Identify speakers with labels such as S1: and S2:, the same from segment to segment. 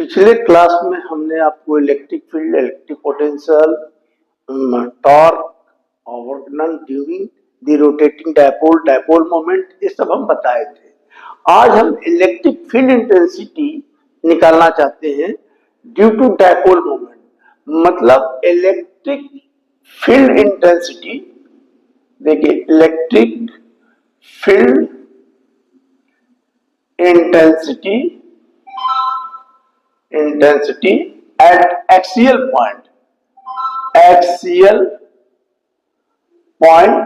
S1: पिछले क्लास में हमने आपको electric field, electric potential, torque और work done during the rotating dipole, dipole moment, ये सब हम बताए थे। आज हम इलेक्ट्रिक फील्ड इंटेंसिटी निकालना चाहते हैं ड्यू टू डायपोल मोमेंट। मतलब इलेक्ट्रिक फील्ड इंटेंसिटी, देखिए electric field intensity at axial point,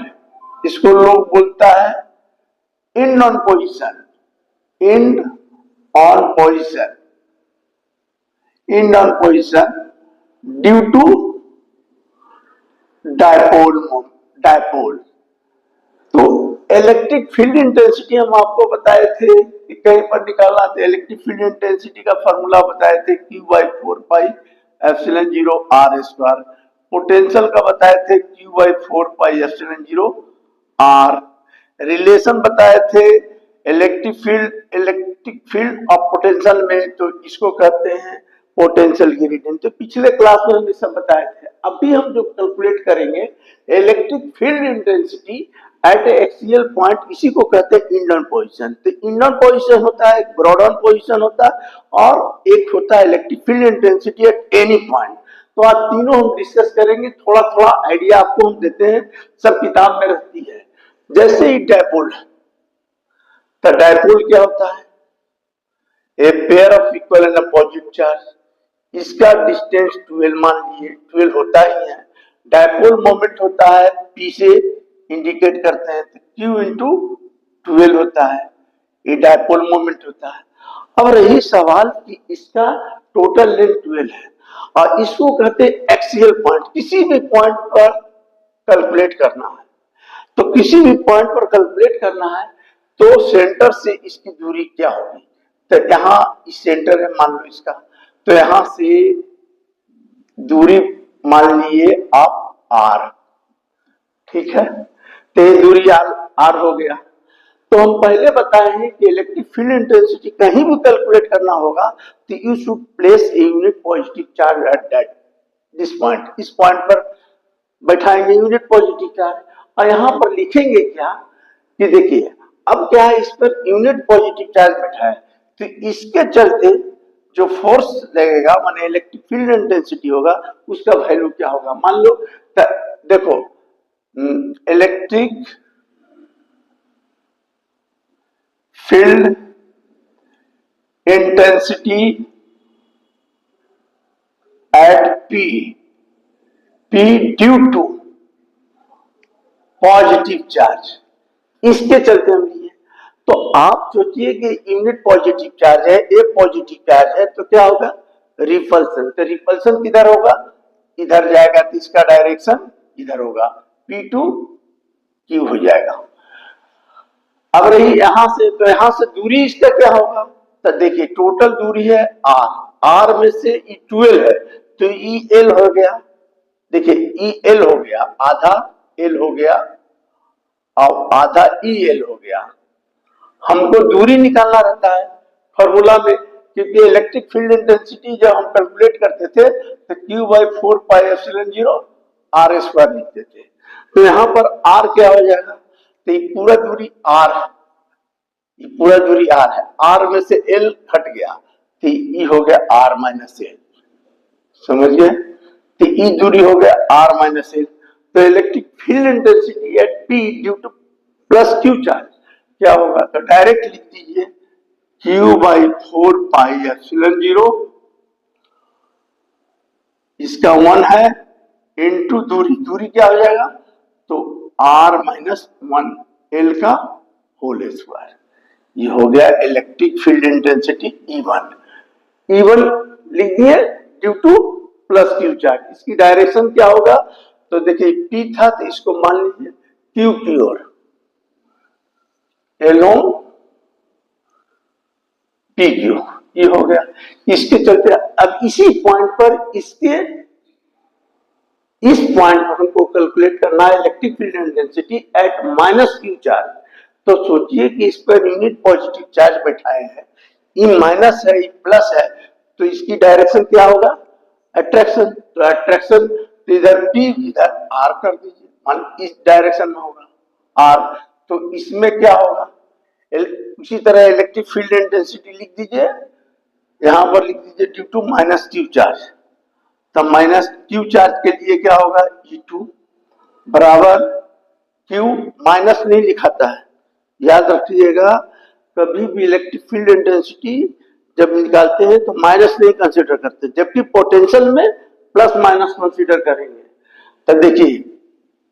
S1: इसको लोग बोलता है end on position, due to dipole. तो इलेक्ट्रिक फील्ड इंटेंसिटी हम आपको बताए थे कि कहीं पर निकालना था। इलेक्ट्रिक फील्ड इंटेंसिटी का फॉर्मूला बताए थे Q/4πε0 r²। पोटेंशियल का बताए थे Q/4πε0 r। रिलेशन बताए थे इलेक्ट्रिक फील्ड और पोटेंशियल में, तो इसको कहते हैं पोटेंशियल ग्रेडियंट। तो पिछले क्लास में हम ये सब बताए थे। अभी हम जो कैलकुलेट करेंगे electric field intensity at axial point, इसी को कहते हैं इंड ऑन पोजीशन। तो इंड ऑन पोजीशन होता है, ब्रॉड ऑन पोजीशन होता है, और एक होता है electric field intensity at any point. तो आज तीनों हम डिस्कस करेंगे। थोड़ा थोड़ा आइडिया आपको हम देते हैं, सब किताब में रहती है। जैसे ही डायपोल, तो डायपोल क्या होता है? A pair of equal and opposite charge, इसका डिस्टेंस 12 मान लीजिए, 12 होता ही है। डायपोल मोमेंट होता है, P से इंडिकेट करते हैं, तो Q इंटू 12 होता है, ये डायपोल मोमेंट होता है। अब रही सवाल कि इसका टोटल लेंथ 12 है और इसको कहते हैं एक्सियल पॉइंट। किसी भी पॉइंट पर कैलकुलेट करना है, तो किसी भी पॉइंट पर कैलकुलेट करना है तो सेंटर से इसकी दूरी क्या होगी? तो यहाँ इस सेंटर है, मान लो इसका, तो यहां से दूरी मान लीजिए आप r, ठीक है। तो ये दूरी r हो गया। तो हम पहले बताए हैं कि इलेक्ट्रिक फील्ड इंटेंसिटी कहीं भी कैलकुलेट करना होगा तो you should place a unit positive charge at that this point. इस पॉइंट पर बैठाएंगे यूनिट पॉजिटिव चार्ज, और यहां पर लिखेंगे क्या कि देखिए अब क्या है, इस पर यूनिट पॉजिटिव चार्ज बैठा है, तो इसके चलते जो फोर्स लगेगा, माने इलेक्ट्रिक फील्ड इंटेंसिटी होगा, उसका वैल्यू क्या होगा? मान लो देखो electric field intensity at P due to positive charge, इसके चलते हम लिए। तो आप सोचिए कि यूनिट पॉजिटिव चार्ज है, एक पॉजिटिव चार्ज है, तो क्या होगा? रिपल्सन। तो रिपल्सन किधर होगा? इधर जाएगा, तो इसका डायरेक्शन इधर होगा, P2 Q हो जाएगा। अब रही यहां से, तो यहां से दूरी इसका क्या होगा? तो देखिए टोटल दूरी है r में से E 12 है, तो EL हो गया। देखिए EL हो गया, आधा L हो गया और आधा EL हो गया। हमको दूरी निकालना रहता है फॉर्मूला में, क्योंकि इलेक्ट्रिक फील्ड इंटेंसिटी जब हम कैलकुलेट करते थे तो Q/4πε0 r² लिखते थे। तो यहाँ पर r क्या हो जाएगा? तो ये पूरा दूरी r है, ये पूरा दूरी r है, r में से L हट गया, तो ये हो गया r माइनस L। समझ गए? तो ये दूरी हो गया r माइनस L। तो electric field intensity at P due two plus Q charge क्या होगा? तो डायरेक्ट लिख दीजिए Q/4πε0, इसका 1 है, इंटू दूरी क्या हो जाएगा? तो r माइनस 1 L का होल स्क्वायर। ये हो गया इलेक्ट्रिक फील्ड इंटेंसिटी E1 लिख दिए due two plus Q charge. इसकी डायरेक्शन क्या होगा? तो देखिए P था, तो इसको मान लीजिए Q की ओर, एलोंग PQ, ये हो गया। इसके चलते अब इसी पॉइंट पर, इस पॉइंट पर हमको कैलकुलेट करना है electric field intensity eight minus Q charge. तो सोचिए कि इस पर यूनिट पॉजिटिव चार्ज बैठाए हैं, ये माइनस है, ये प्लस है, तो इसकी डायरेक्शन क्या होगा, अट्रैक्शन। तो अट्रैक्शन तो इधर P इधर R कर दीजिए, मान इस डायरेक्शन में होगा R, तो इसमें क्या होगा, उसी तरह इलेक्ट्रिक फील्ड इंटेंसिटी लिख दीजिए, यहां पर लिख दीजिए due to minus Q charge. तब माइनस क्यू चार्ज के लिए क्या होगा, E2 बराबर क्यू, माइनस नहीं लिखाता है, याद रखिएगा, कभी भी इलेक्ट्रिक फील्ड इंटेंसिटी जब निकालते हैं तो माइनस नहीं कंसीडर करते, जबकि पोटेंशियल में प्लस माइनस कंसीडर करेंगे। तब देखिए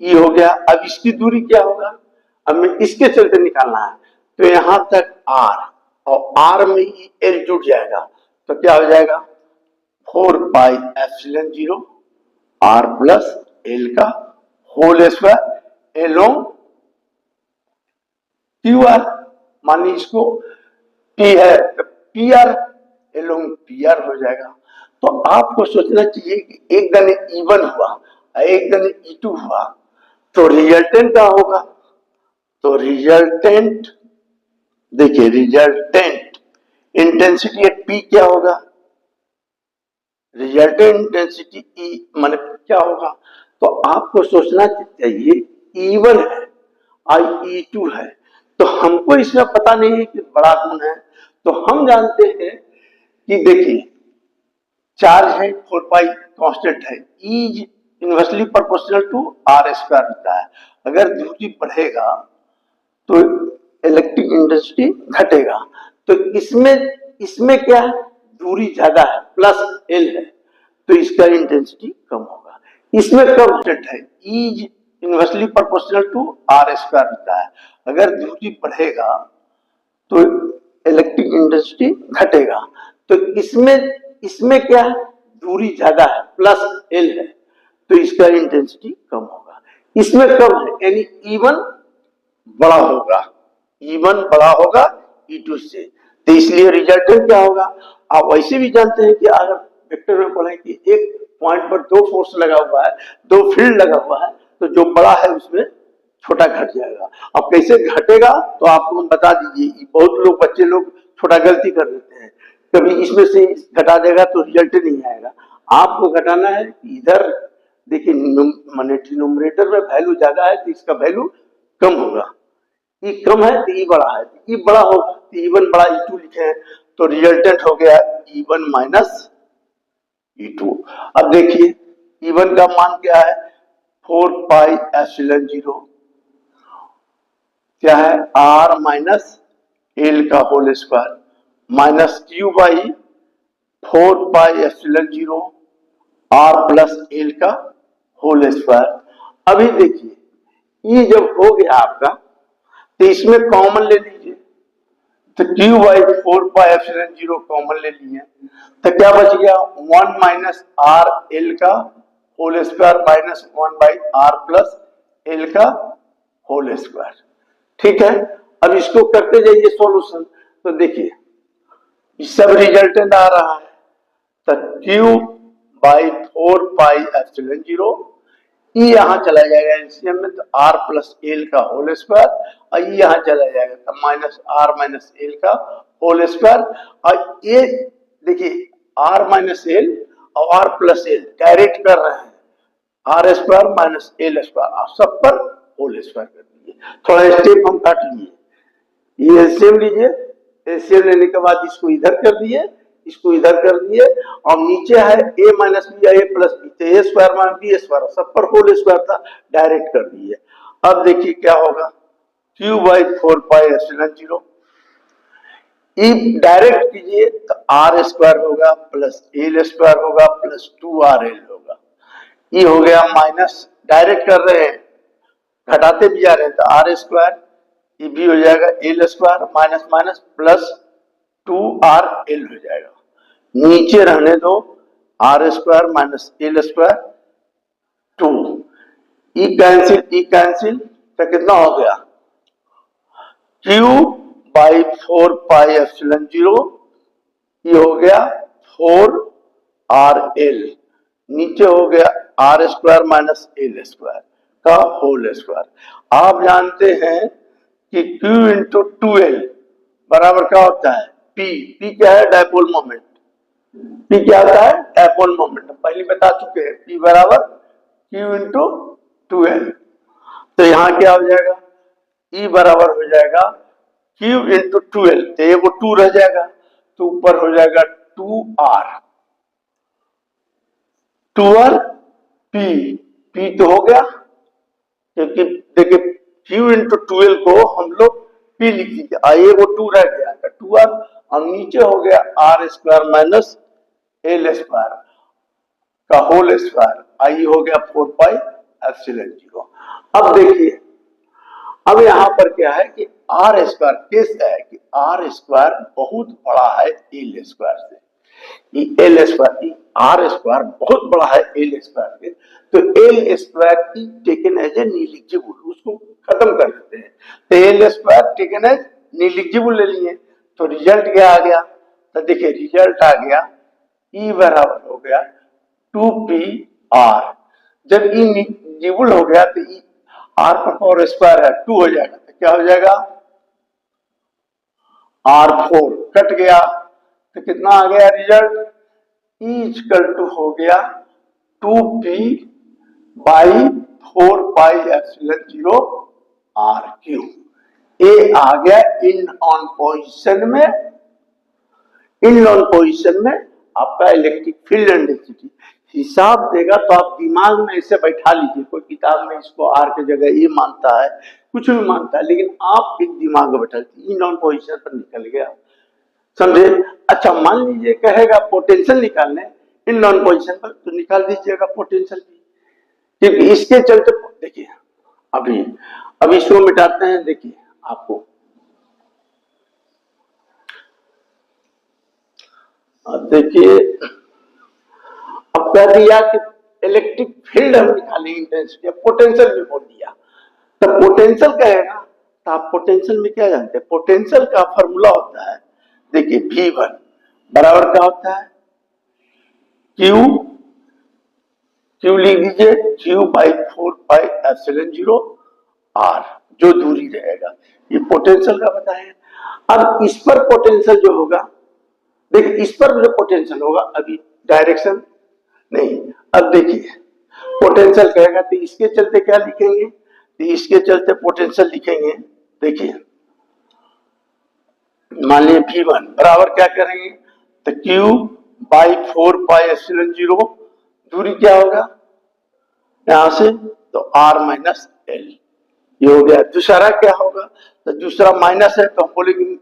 S1: ये हो गया, अब इसकी दूरी क्या होगा, अब मैं इसके चलते निकालना है, तो यहां तक R और R में ही L जुड़ जाएगा, तो क्या हो जाएगा 4 pi epsilon 0 R plus L का whole square along Q R, मानिए इसको P है तो P R along P R हो जाएगा। तो आपको सोचना चाहिए कि एक दने E1 हुआ और एक दने E2 हुआ, तो रिजल्टेंट क्या होगा, तो रिजल्टेंट देखिए, रिजल्टेंट इंटेंसिटी एट P क्या होगा, रिजल्टेंट इंटेंसिटी E माने क्या होगा, तो आपको सोचना चाहिए E1 है और E2 है, तो हमको इसमें पता नहीं है कि बड़ा कौन है, तो हम जानते हैं कि देखिए चार्ज है 4 पाई कांस्टेंट है, is inversely proportional to R square होता है, अगर दूरी बढ़ेगा तो इलेक्ट्रिक इंटेंसिटी घटेगा, तो इसमें क्या है, दूरी ज्यादा है प्लस एल है, तो इसका इंटेंसिटी कम होगा। इसमें कांस्टेंट है, is inversely proportional to R square होता है, अगर दूरी बढ़ेगा तो इलेक्ट्रिक इंटेंसिटी घटेगा, तो इसमें क्या है, दूरी ज्यादा है प्लस एल है, तो इसका इंटेंसिटी कम होगा। इसमें कम है यानी E1 बड़ा होगा, E1 बड़ा होगा E2 से, तो इसलिए रिजल्टेंट क्या होगा। आप वैसे भी जानते हैं कि अगर वेक्टर में बोले कि एक पॉइंट पर दो फोर्स लगा हुआ है, दो फील्ड लगा हुआ है, तो जो बड़ा है उसमें छोटा घट जाएगा। अब कैसे घटेगा तो आपको हम बता दीजिए, बहुत लोग बच्चे लोग छोटा गलती कर देते हैं, कभी इसमें से घटा देगा तो रिजल्ट नहीं आएगा। आपको घटाना है इधर, देखिए न्यूमरेटर में वैल्यू ज्यादा है तो इसका वैल्यू कम होगा, ई कम है तो ई बड़ा है, ई बड़ा होगा तो E1 बड़ा E2 लिखे हैं, तो रिजल्टेंट हो गया E1 माइनस E2। अब देखिए E1 का मान क्या है, 4 पाई एप्सिलॉन 0 क्या है, R माइनस एल का whole square minus Q by 4 pi epsilon 0 R plus L का होल स्क्वायर। अभी देखिए ये जब हो गया आपका तो इसमें कॉमन ले लीजिए, तो Q by 4 pi epsilon 0 common ले लिए, तो क्या बच गया 1 माइनस आर एल का whole square minus 1 by R plus L का होल स्क्वायर। ठीक है, अब इसको करते जाइए सॉल्यूशन, तो देखिए सब रिजल्टेंट आ रहा है, तो क्यू बाई 4 पाई एप्सिलॉन 0, ई यहां चला जाएगा एलसीएम में, तो आर प्लस एल का होल स्क्वायर, और ई यहां चला जाएगा तो माइनस माइनस एल का होल स्क्वायर। और ये देखिए आर माइनस एल और आर प्लस एल डायरेक्ट कर रहे हैं, R square minus L square सब पर होल स्क्वायर कर दीजिए। थोड़ा स्टेप हम काट लिए, ये एलसीएम लीजिए, एलसीएम लेने के बाद इसको इधर कर दिए, इसको इधर कर दिए, और नीचे है a माइनस बी या a प्लस बी, तो a square minus B square सब पर होल स्क्वायर था, डायरेक्ट कर दिए। अब देखिए क्या होगा, q by 4 pi epsilon 0, direct कीजिए तो आर स्क्वायर होगा प्लस एल स्क्वायर होगा प्लस 2rl होगा, ये हो गया माइनस, डायरेक्ट कर रहे हैं घटाते भी जा रहे हैं, तो आर स्क्वायर ये भी हो जाएगा L square minus minus plus 2rl हो जाएगा, नीचे रहने दो R square minus L square 2, ई कैंसिल तो कितना हो गया, q बाई 4 पाई एप्सिलॉन 0, ये हो गया 4rl, नीचे हो गया R square minus L square का होल स्क्वायर। आप जानते हैं कि q इंटू 2l बराबर क्या होता है, p क्या है, डायपोल मोमेंट, P क्या होता है? डायपोल मोमेंटम, पहले बता चुके हैं, P बराबर Q इंटू 2L। तो यहाँ क्या हो जाएगा? E बराबर हो जाएगा Q इंटू 2L, तो ये वो 2 रह जाएगा, तो ऊपर हो जाएगा 2R, 2R P, P तो हो गया, क्योंकि देखिए Q इंटू 2L को हम लोग P लिख दीजिए, आइए वो 2 रह गया, 2R, और नीचे हो गया R square minus L square का होल स्क्वायर, आई हो गया 4 पाई एप्सिलॉन 0। अब देखिए, अब यहां पर क्या है कि आर स्क्वायर केस है कि आर स्क्वायर बहुत बड़ा है एल स्क्वायर से, एल स्क्वायर, आर स्क्वायर बहुत बड़ा है एल स्क्वायर से, तो एल स्क्वायर की टेकन एज ए निग्लिजिबल, उसको खत्म कर देते हैं, तो L square taken as negligible ले लिए, तो रिजल्ट क्या आ गया? तो देखिए रिजल्ट आ गया ई बराबर हो गया 2pr, जब ई निग्लिजिबल हो गया तो ई आर का पावर स्क्वायर है 2 हो जाएगा, तो क्या हो जाएगा? R4 कट गया, तो कितना आ गया रिजल्ट? E इक्वल टू हो गया 2p by 4 pi epsilon 0 RQ। ए आ गया इन ऑन पोजीशन में, इन ऑन पोजीशन में आपका इलेक्ट्रिक फील्ड एंड डेंसिटी हिसाब देगा, तो आप दिमाग में इसे बैठा लीजिए, कोई किताब में इसको आर की जगह ये मानता है, कुछ भी मानता है, लेकिन आप एक दिमाग में बैठा लीजिए, इन ऑन पोजीशन पर निकल गया, समझे? अच्छा मान लीजिए कहेगा पोटेंशियल निकालने इन नॉन पोजीशन पर, तो निकाल दीजिएगा पोटेंशियल भी, क्योंकि इसके चलते देखिए अभी इसको मिटाते हैं, देखिए आपको देखिए अब कह दिया कि इलेक्ट्रिक फील्ड हम निकालेंगे इंटेंसिटी, पोटेंशियल भी बोल दिया, तो पोटेंशियल कहेगा, तो आप पोटेंशियल में क्या जानते हैं? पोटेंशियल का फॉर्मूला होता है, देखिए V1 बराबर क्या होता है? Q लिख दीजिए, Q by 4 pi epsilon 0 R, जो दूरी रहेगा, ये पोटेंशियल का बताया। अब इस पर पोटेंशियल जो होगा, देखिए इस पर जो पोटेंशियल होगा, अभी डायरेक्शन नहीं, अब देखिए पोटेंशियल कहेगा तो इसके चलते क्या लिखेंगे? तो इसके चलते पोटेंशियल लिखेंगे, देखिए मान लीजिए V1 बराबर क्या करेंगे? तो Q बाई 4 पाई एप्सिलॉन 0, दूरी क्या होगा यहां से? तो R माइनस L, ये हो गया। दूसरा क्या होगा? तो दूसरा माइनस है, तो हम बोलेंगे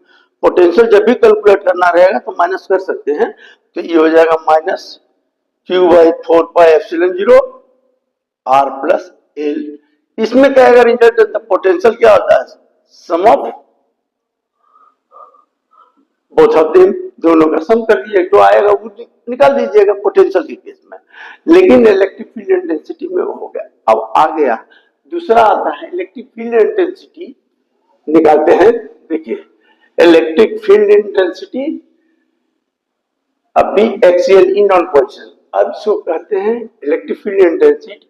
S1: पोटेंशियल जब भी कैलकुलेट करना रहेगा तो माइनस कर सकते हैं, तो ये हो जाएगा minus Q by 4 pi epsilon 0 R plus L। इसमें क्या अगर रिजल्ट, पोटेंशियल क्या होता है? सम ऑफ बोथ ऑफ देम, दोनों का सम कर दीजिए, जो आएगा वो निकाल दीजिएगा पोटेंशियल के केस में, लेकिन इलेक्ट्रिक फील्ड इंटेंसिटी में वो हो गया। अब आ गया दूसरा आता है इलेक्ट्रिक फील्ड इंटेंसिटी निकालते हैं, देखिए इलेक्ट्रिक फील्ड इंटेंसिटी अब भी एक्सियल इन ऑन पोजीशन, अब इसको कहते हैं इलेक्ट्रिक फील्ड इंटेंसिटी